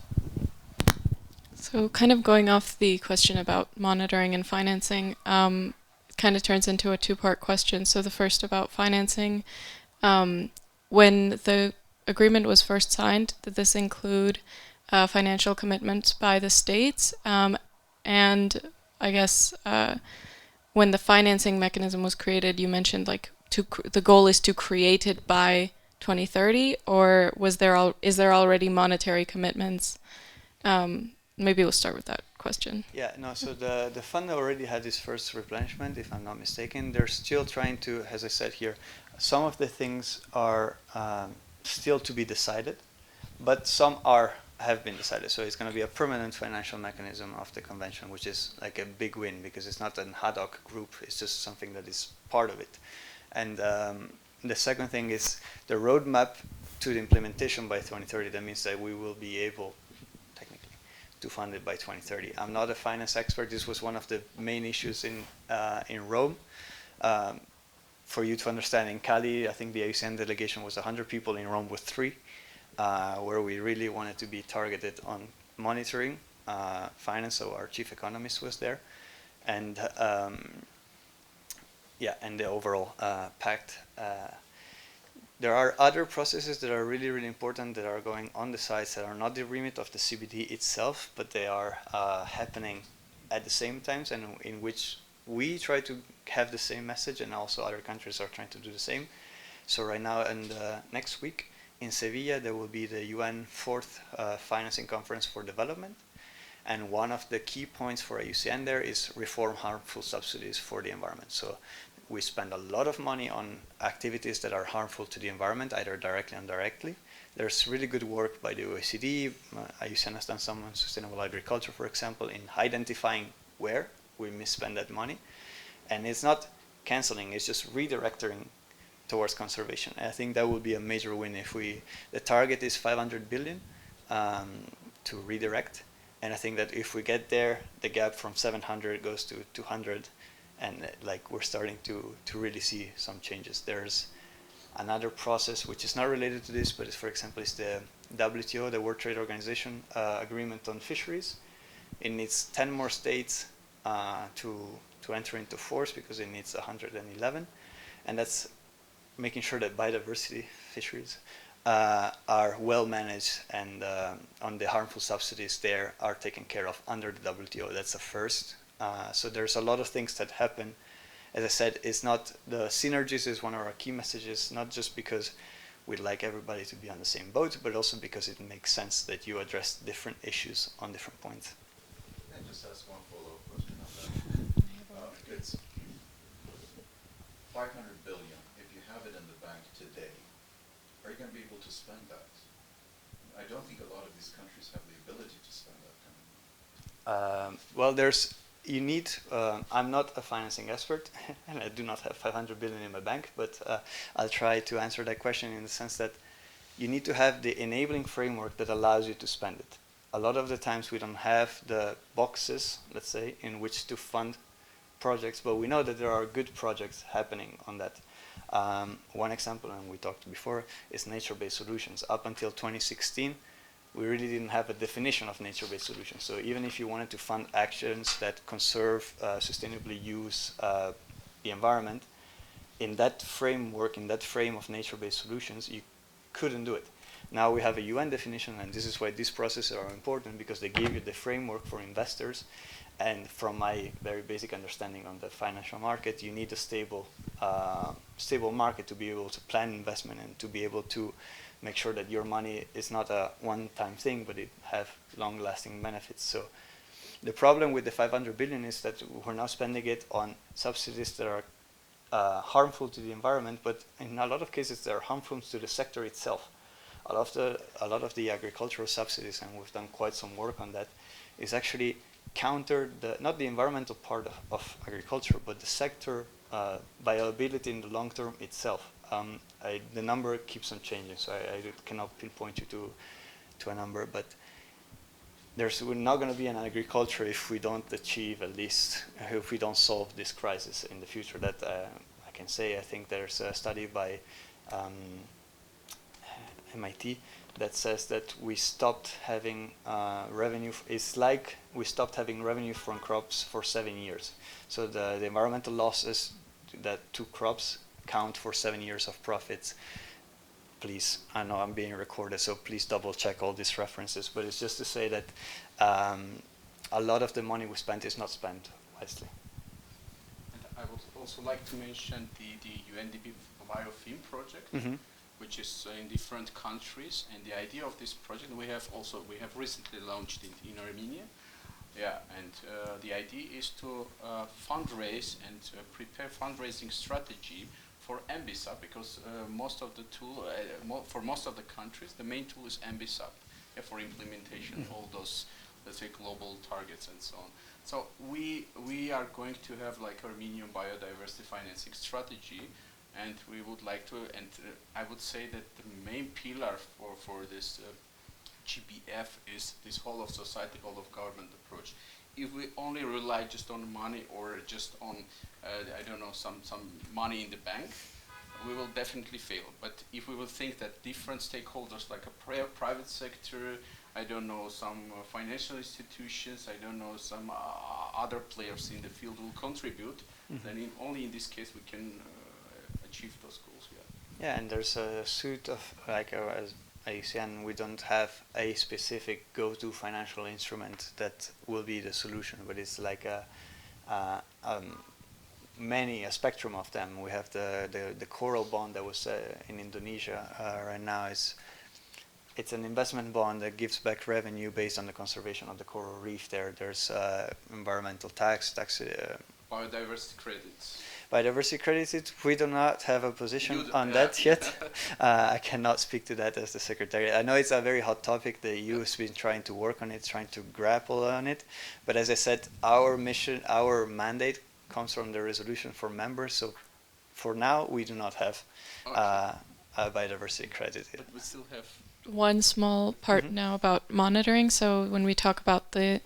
So kind of going off the question about monitoring and financing, kind of turns into a two-part question. So the first about financing. When the agreement was first signed, did this include financial commitments by the states? And I guess when the financing mechanism was created, you mentioned like the goal is to create it by 2030, or is there already monetary commitments? Maybe we'll start with that question. Yeah, no, so the fund already had its first replenishment, if I'm not mistaken. They're still trying to, as I said here, some of the things are still to be decided, but some have been decided. So it's going to be a permanent financial mechanism of the convention, which is like a big win, because it's not an ad hoc group, it's just something that is part of it. And the second thing is the roadmap to the implementation by 2030. That means that we will be able, technically, to fund it by 2030. I'm not a finance expert. This was one of the main issues in Rome. For you to understand, in Cali, I think the IUCN delegation was 100 people. In Rome was 3, where we really wanted to be targeted on monitoring finance. So our chief economist was there, and yeah, and the overall pact. There are other processes that are really, really important that are going on the sides that are not the remit of the CBD itself, but they are happening at the same times, and in which we try to have the same message, and also other countries are trying to do the same. So right now, and next week in Sevilla, there will be the UN 4th Financing Conference for Development. And one of the key points for IUCN there is reform harmful subsidies for the environment. So we spend a lot of money on activities that are harmful to the environment, either directly or indirectly. There's really good work by the OECD. IUCN has done some on sustainable agriculture, for example, in identifying where we misspend that money. And it's not canceling, it's just redirecting towards conservation. I think that would be a major win if the target is 500 billion to redirect. And I think that if we get there, the gap from 700 goes to 200, and like we're starting to really see some changes. There's another process which is not related to this, but for example, is the WTO, the World Trade Organization agreement on fisheries. It needs 10 more states to enter into force because it needs 111, and that's making sure that biodiversity fisheries are well managed, and on the harmful subsidies there are taken care of under the WTO. That's a first. So there's a lot of things that happen. As I said, it's not the synergies is one of our key messages, not just because we'd like everybody to be on the same boat, but also because it makes sense that you address different issues on different points. Can I just ask one follow-up question on that? It's 500 billion. If you have it in the bank today, are you going to be able to spend that? I don't think a lot of these countries have the ability to spend that kind of money. Well, you need, I'm not a financing expert, and I do not have 500 billion in my bank, but I'll try to answer that question in the sense that you need to have the enabling framework that allows you to spend it. A lot of the times we don't have the boxes, let's say, in which to fund projects, but we know that there are good projects happening on that. One example, and we talked before, is nature-based solutions. Up until 2016, we really didn't have a definition of nature-based solutions. So even if you wanted to fund actions that conserve, sustainably use the environment, in that framework, in that frame of nature-based solutions, you couldn't do it. Now we have a UN definition, and this is why these processes are important, because they give you the framework for investors. And from my very basic understanding on the financial market, you need a stable market to be able to plan investment and to be able to make sure that your money is not a one-time thing, but it have long-lasting benefits. So the problem with the 500 billion is that we're now spending it on subsidies that are harmful to the environment, but in a lot of cases they are harmful to the sector itself. A lot of the agricultural subsidies, and we've done quite some work on that, is actually counter not the environmental part of agriculture, but the sector viability in the long term itself. The number keeps on changing, so I cannot pinpoint you to a number, but we're not going to be in agriculture if we don't achieve, at least if we don't solve this crisis in the future. That I can say. I think there's a study by MIT that says that we stopped having revenue. It's like we stopped having revenue from crops for 7 years. So the environmental losses that to crops count for 7 years of profits. Please, I know I'm being recorded, so please double check all these references, but it's just to say that a lot of the money we spent is not spent wisely. And I would also like to mention the UNDP BioFilm project, which is in different countries, and the idea of this project we have recently launched in Armenia. Yeah, and the idea is to fundraise and prepare fundraising strategy for MBSAP, because most of the for most of the countries, the main tool is MBSAP for implementation of all those, let's say, global targets and so on. So we are going to have like Armenian biodiversity financing strategy, and we would like to, and I would say that the main pillar for this GBF is this whole of society, whole of government approach. If we only rely just on money or just on, I don't know, some money in the bank, we will definitely fail. But if we will think that different stakeholders, like a private sector, I don't know, some financial institutions, I don't know, some other players in the field will contribute, then only in this case we can achieve those goals. Yeah, and there's a suite of, like as IUCN, we don't have a specific go-to financial instrument that will be the solution, but it's like a spectrum of them. We have the coral bond that was in Indonesia right now. It's an investment bond that gives back revenue based on the conservation of the coral reef there. There's environmental tax. Biodiversity credits. Biodiversity credits, we do not have a position on that yet. I cannot speak to that as the secretary. I know it's a very hot topic. The EU has been trying to work on it, trying to grapple on it. But as I said, our mission, our mandate comes from the resolution for members. So for now, we do not have a biodiversity credit. But we still have One small part now about monitoring. So when we talk about the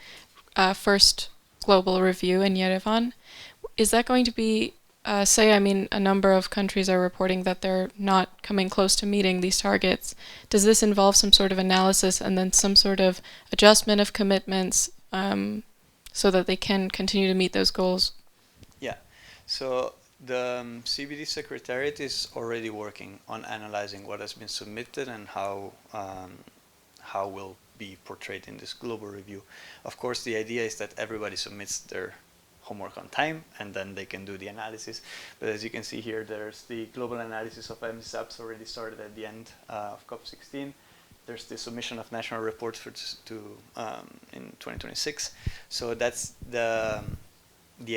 first global review in Yerevan, is that going to be, say, I mean, a number of countries are reporting that they're not coming close to meeting these targets. Does this involve some sort of analysis and then some sort of adjustment of commitments so that they can continue to meet those goals? Yeah. So the CBD Secretariat is already working on analyzing what has been submitted and how will be portrayed in this global review. Of course, the idea is that everybody submits their homework on time and then they can do the analysis. But as you can see here, there's the global analysis of MSAPs already started at the end of COP16. There's the submission of national reports in 2026. So that's the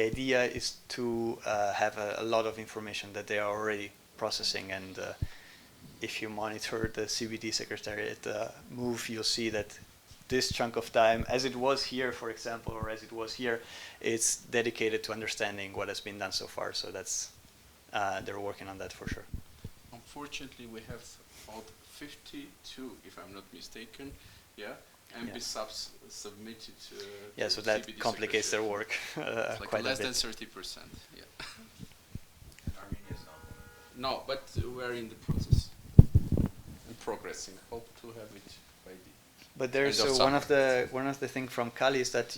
idea is to have a lot of information that they are already processing, and if you monitor the CBD Secretariat move, you'll see that this chunk of time, as it was here, for example, or as it was here, it's dedicated to understanding what has been done so far. So that's they're working on that for sure. Unfortunately, we have about 52, if I'm not mistaken, MB-subs submitted to so that CBD complicates their work It's like quite less a bit. than 30%. Yeah. No, but we're in the process and progressing. Hope to have it by the. But there's end of one of the things from Cali is that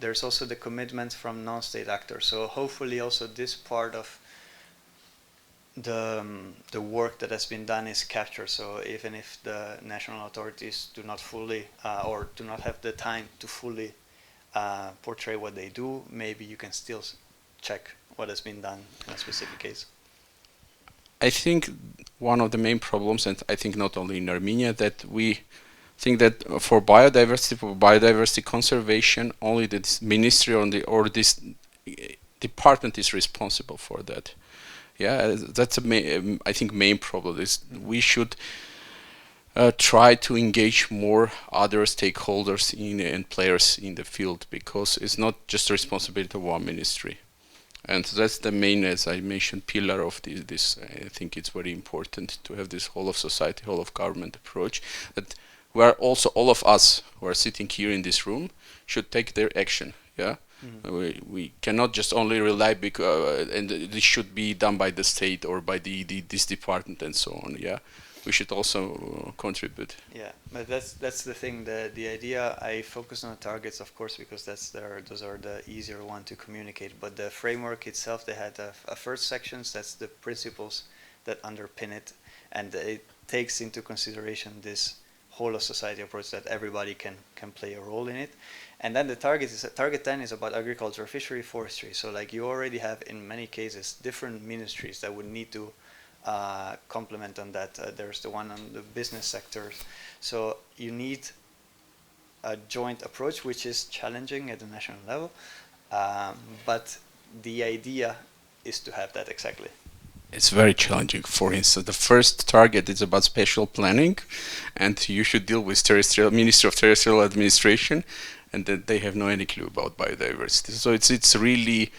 there's also the commitment from non-state actors. So hopefully also this part of the work that has been done is captured. So even if the national authorities do not fully or do not have the time to fully portray what they do, maybe you can still check what has been done in a specific case. I think one of the main problems, and I think not only in Armenia, that we think that for biodiversity conservation, only this ministry or this department is responsible for that. Yeah, that's I think main problem is we should try to engage more other stakeholders and players in the field, because it's not just the responsibility of one ministry. And that's the main, as I mentioned, pillar of this. I think it's very important to have this whole of society, whole of government approach, that where also all of us who are sitting here in this room should take their action. Yeah, we cannot just only rely and this should be done by the state or by this department and so on. Yeah, we should also contribute. Yeah, but that's the thing. The idea, I focus on the targets, of course, because those are the easier one to communicate. But the framework itself, they had a first sections. That's the principles that underpin it, and it takes into consideration this whole of society approach that everybody can play a role in it. And then the target 10 is about agriculture, fishery, forestry. So like you already have in many cases different ministries that would need to complement on that. There's the one on the business sector. So you need a joint approach, which is challenging at the national level. But the idea is to have that exactly. It's very challenging. For instance, the first target is about spatial planning, and you should deal with Ministry of Terrestrial Administration, and that they have no any clue about biodiversity. So it's really,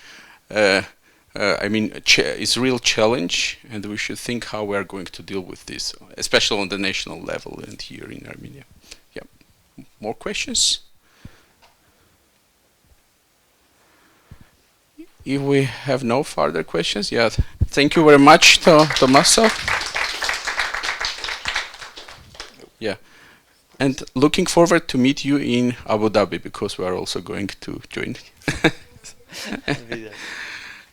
it's a real challenge, and we should think how we are going to deal with this, especially on the national level and here in Armenia. Yeah. More questions? If we have no further questions, yeah, thank you very much, Tommaso. Yeah, and looking forward to meet you in Abu Dhabi, because we are also going to join.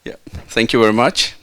Yeah, thank you very much.